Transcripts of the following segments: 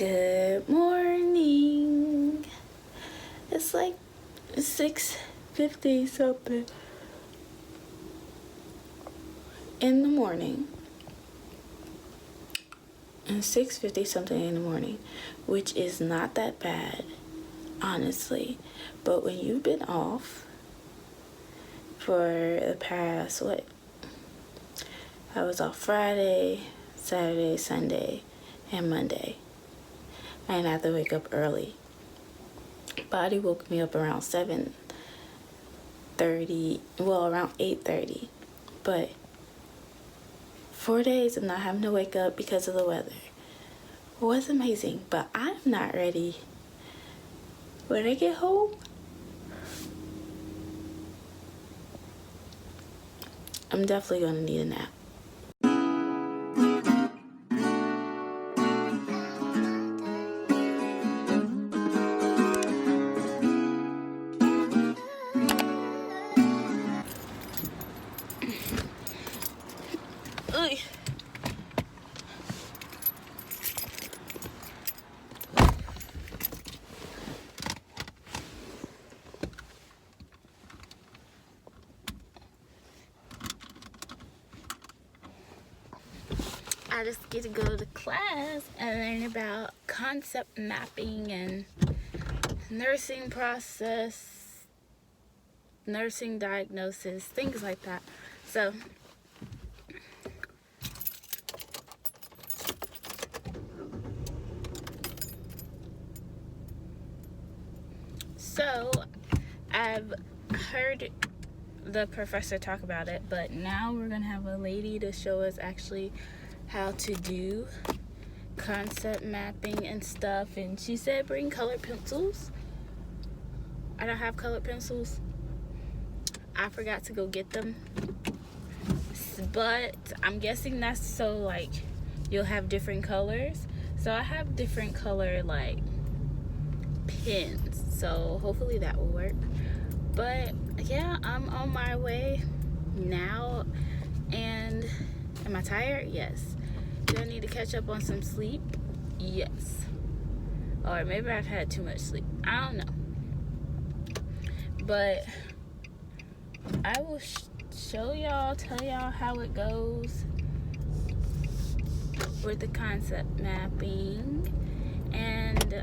Good morning. It's like 6:50 something in the morning. And 6:50 something in the morning, which is not that bad, honestly. But when you've been off for the past, I was off Friday, Saturday, Sunday, and Monday. I didn't have to wake up early. Body woke me up around 7:30, around 8:30. But 4 days of not having to wake up because of the weather was amazing. But I'm not ready. When I get home, I'm definitely gonna need a nap. I just get to go to class and learn about concept mapping and nursing process, nursing diagnosis, things like that. So I've heard the professor talk about it, but now we're gonna have a lady to show us actually how to do concept mapping and stuff. And she said bring colored pencils. I don't have colored pencils. I forgot to go get them, but I'm guessing that's so like you'll have different colors. So I have different color like pens, so hopefully that will work. But yeah, I'm on my way now. And am I tired? Yes. Do I need to catch up on some sleep? Yes. Or maybe I've had too much sleep. I don't know. But I will tell y'all how it goes with the concept mapping, and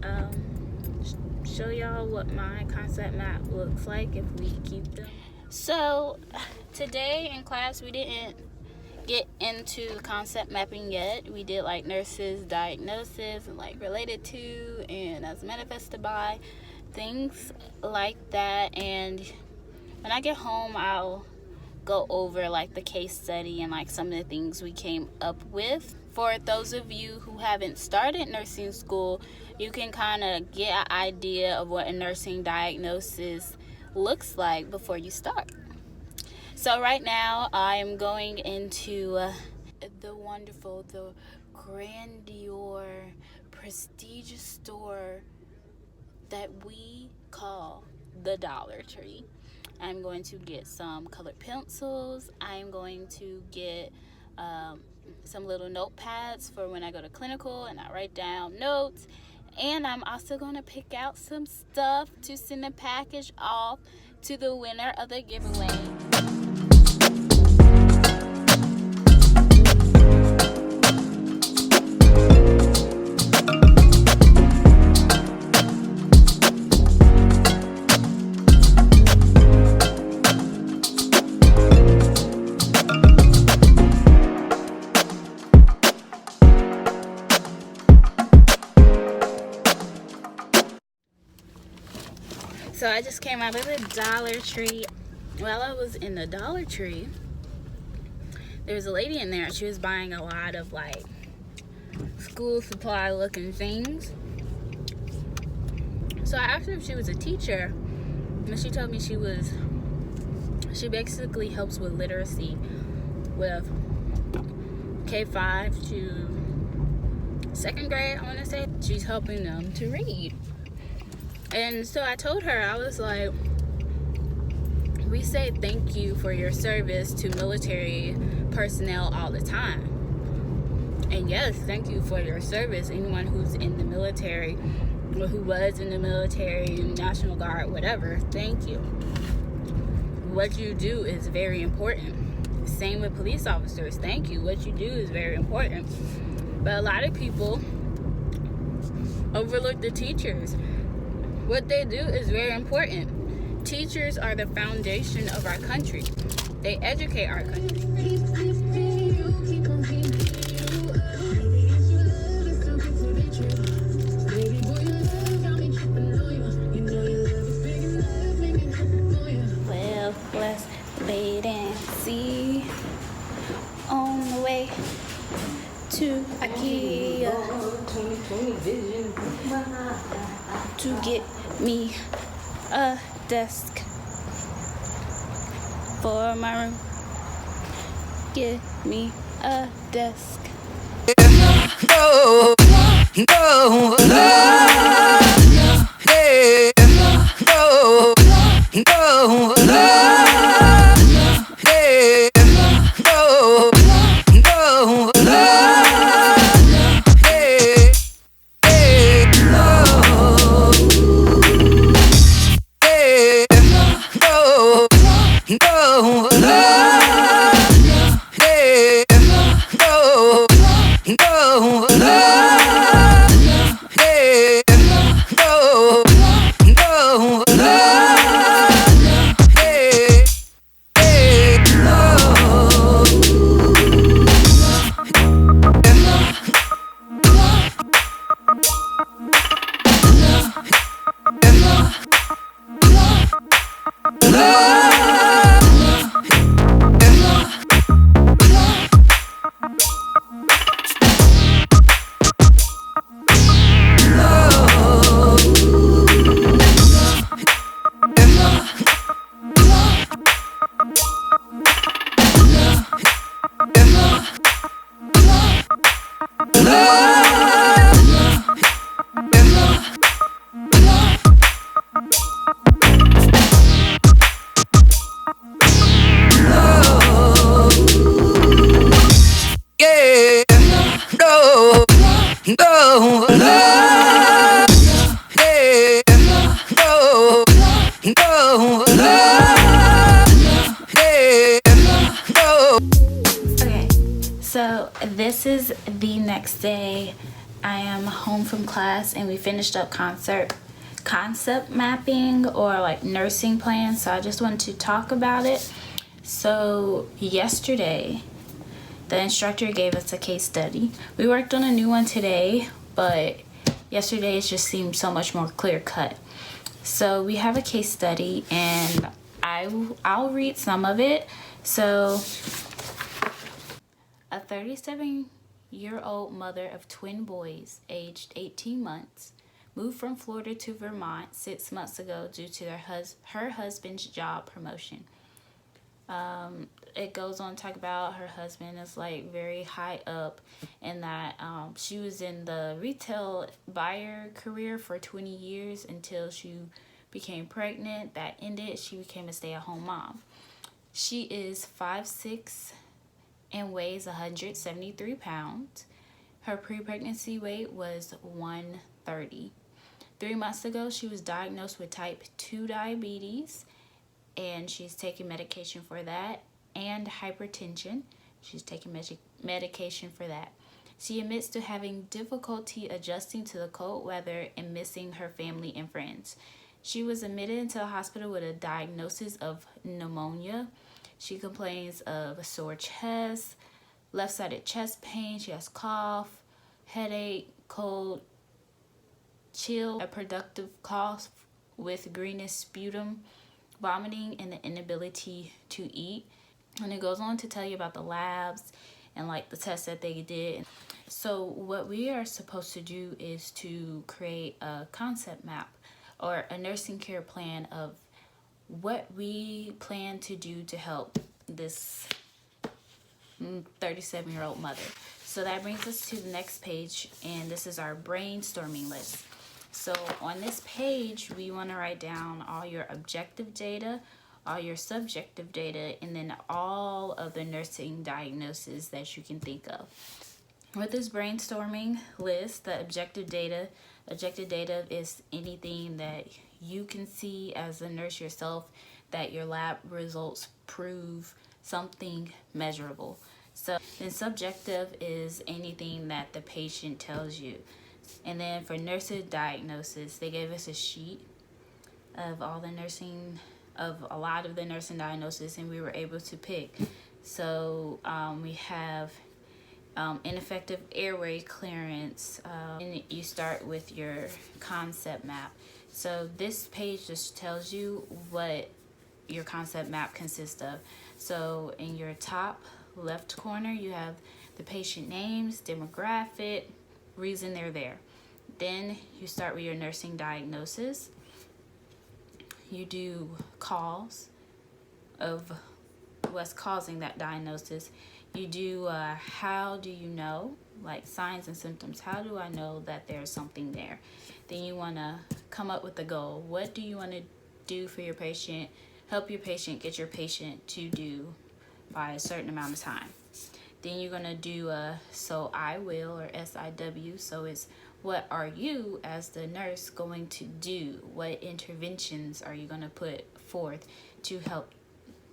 show y'all what my concept map looks like if we keep them. So today in class we didn't get into the concept mapping yet. We did like nurses diagnosis and like related to and as manifested by, things like that. And when I get home I'll go over like the case study and like some of the things we came up with. For those of you who haven't started nursing school, you can kind of get an idea of what a nursing diagnosis looks like before you start. So right now I'm going into the wonderful, the grandeur, prestigious store that we call the Dollar Tree. I'm going to get some colored pencils. I'm going to get some little notepads for when I go to clinical and I write down notes. And I'm also going to pick out some stuff to send a package off to the winner of the giveaway. So I just came out of the Dollar Tree. While I was in the Dollar Tree, there was a lady in there. She was buying a lot of like school supply looking things. So I asked her if she was a teacher, and she told me she basically helps with literacy with K-5 to 2nd grade, I want to say. She's helping them to read. And so I told her, I was like, we say thank you for your service to military personnel all the time. And yes, thank you for your service. Anyone who's in the military or who was in the military, National Guard, whatever, thank you. What you do is very important. Same with police officers. Thank you. What you do is very important. But a lot of people overlook the teachers. What they do is very important. Teachers are the foundation of our country. They educate our country. Well, let's wait and see. On the way to IKEA to get me a desk for my room. Give me a desk. No, no, hey, no, no, hey, no, no, hey, hey, no, hey, no, no, hey, no, no, hey, no, no, hey, hey, yeah, no, no, hey, no, no, hey, no. Okay, so this is the next day. I am home from class and we finished up concept mapping or like nursing plans. So I just wanted to talk about it. So yesterday, the instructor gave us a case study. We worked on a new one today, but yesterday it just seemed so much more clear cut. So we have a case study and I'll read some of it. So a 37-year-old mother of twin boys aged 18 months moved from Florida to Vermont 6 months ago due to her husband's job promotion. It goes on to talk about her husband is like very high up and that she was in the retail buyer career for 20 years until she became pregnant. That ended. She became a stay-at-home mom. She is 5'6" and weighs 173 pounds. Her pre-pregnancy weight was 130. 3 months ago, she was diagnosed with type 2 diabetes, and she's taking medication for that, and hypertension. She's taking medication for that. She admits to having difficulty adjusting to the cold weather and missing her family and friends. She was admitted into the hospital with a diagnosis of pneumonia. She complains of a sore chest, left-sided chest pain. She has cough, headache, cold, chill, a productive cough with greenish sputum, vomiting, and the inability to eat. And it goes on to tell you about the labs and like the tests that they did. So what we are supposed to do is to create a concept map or a nursing care plan of what we plan to do to help this 37-year-old mother. So that brings us to the next page, and this is our brainstorming list. So on this page, we want to write down all your objective data, all your subjective data, and then all of the nursing diagnoses that you can think of. with this brainstorming list, the objective data is anything that you can see as a nurse yourself, that your lab results prove something measurable. So then subjective is anything that the patient tells you. And then for nursing diagnosis, they gave us a sheet of all the nursing, of a lot of the nursing diagnosis, and we were able to pick. So we have ineffective airway clearance, and you start with your concept map. So this page just tells you what your concept map consists of. So in your top left corner, you have the patient names, demographic, reason they're there. Then you start with your nursing diagnosis. You do cause of what's causing that diagnosis. You do how do you know, like signs and symptoms. How do I know that there's something there? Then you want to come up with a goal. What do you want to do for your patient? Help your patient, get your patient to do by a certain amount of time. Then you're going to do a so I will, or SIW. So it's what are you as the nurse going to do? What interventions are you going to put forth to help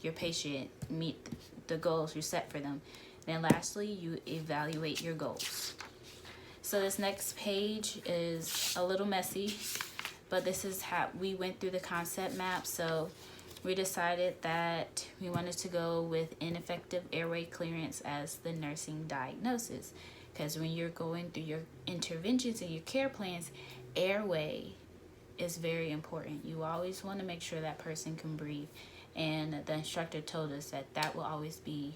your patient meet the goals you set for them? Then lastly, you evaluate your goals. So this next page is a little messy, but this is how we went through the concept map. So we decided that we wanted to go with ineffective airway clearance as the nursing diagnosis, because when you're going through your interventions and your care plans, airway is very important. You always want to make sure that person can breathe, and the instructor told us that that will always be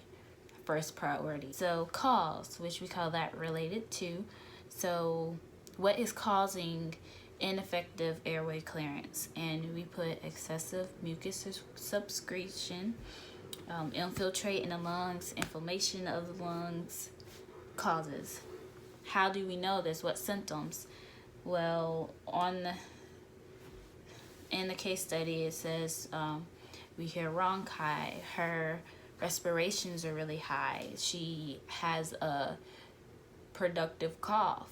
first priority. So cause, which we call that related to. So what is causing ineffective airway clearance? And we put excessive mucus subsecretion, infiltrate in the lungs, inflammation of the lungs causes. How do we know this? What symptoms? Well, in the case study, it says we hear rhonchi, her respirations are really high, she has a productive cough,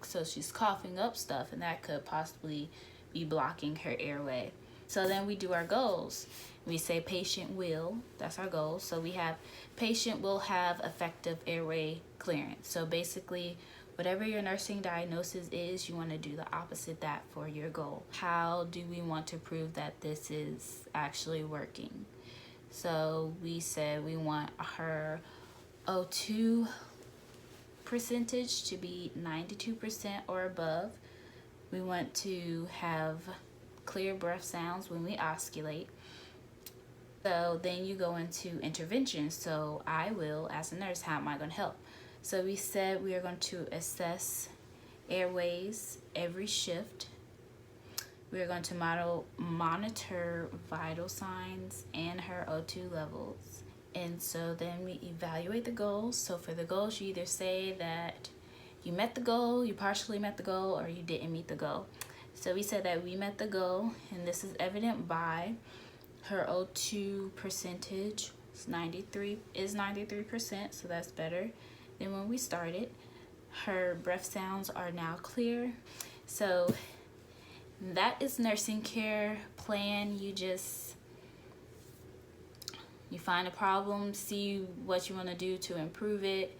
so she's coughing up stuff, and that could possibly be blocking her airway. So then we do our goals. We say patient will, that's our goal. So we have patient will have effective airway clearance. So basically, whatever your nursing diagnosis is, you want to do the opposite that for your goal. How do we want to prove that this is actually working? So we said we want her O2 percentage to be 92% or above. We want to have clear breath sounds when we osculate. So then you go into intervention. So I will, as a nurse, how am I going to help? So we said we are going to assess airways every shift. We are going to monitor vital signs and her O2 levels. And so then we evaluate the goals. So for the goals, you either say that you met the goal, you partially met the goal, or you didn't meet the goal. So we said that we met the goal, and this is evident by her O2 percentage is 93%, so that's better than when we started. Her breath sounds are now clear. So that is nursing care plan. You find a problem, see what you want to do to improve it,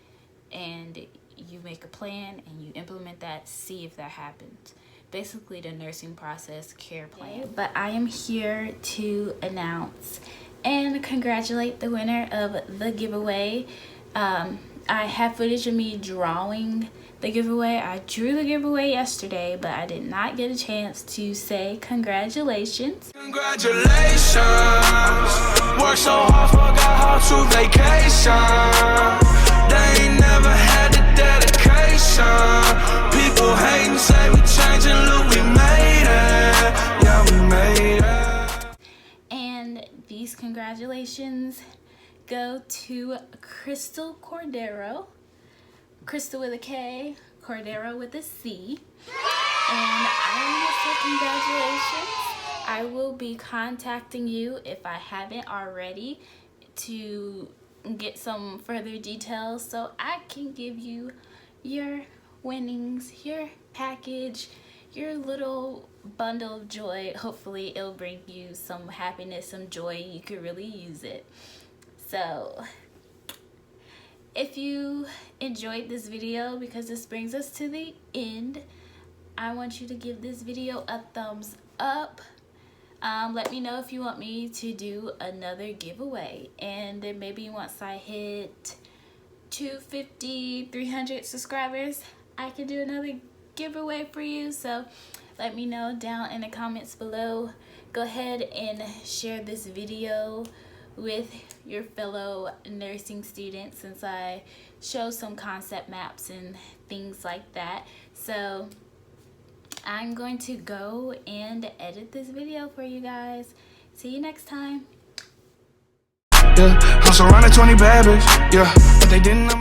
and you make a plan and you implement that, see if that happens. Basically the nursing process care plan. But I am here to announce and congratulate the winner of the giveaway. I have footage of me drawing the giveaway. I drew the giveaway yesterday, but I did not get a chance to say congratulations. Congratulations. Worked so hard, forgot how to vacation. They ain't never had the dedication. People hating, say we changing, look, we made it. Yeah, we made it. And these congratulations go to Crystal Cordero. Crystal with a K, Cordero with a C. And I want to say congratulations. I will be contacting you, if I haven't already, to get some further details so I can give you your winnings, your package, your little bundle of joy. Hopefully it'll bring you some happiness, some joy. You could really use it. So if you enjoyed this video, because this brings us to the end, I want you to give this video a thumbs up. Let me know if you want me to do another giveaway, and then maybe once I hit 250, 300 subscribers, I can do another giveaway for you. So let me know down in the comments below. Go ahead and share this video with your fellow nursing students, since I show some concept maps and things like that. So I'm going to go and edit this video for you guys. See you next time. Yeah, I'm surrounded 20 bad bitches, yeah, but they didn't know me.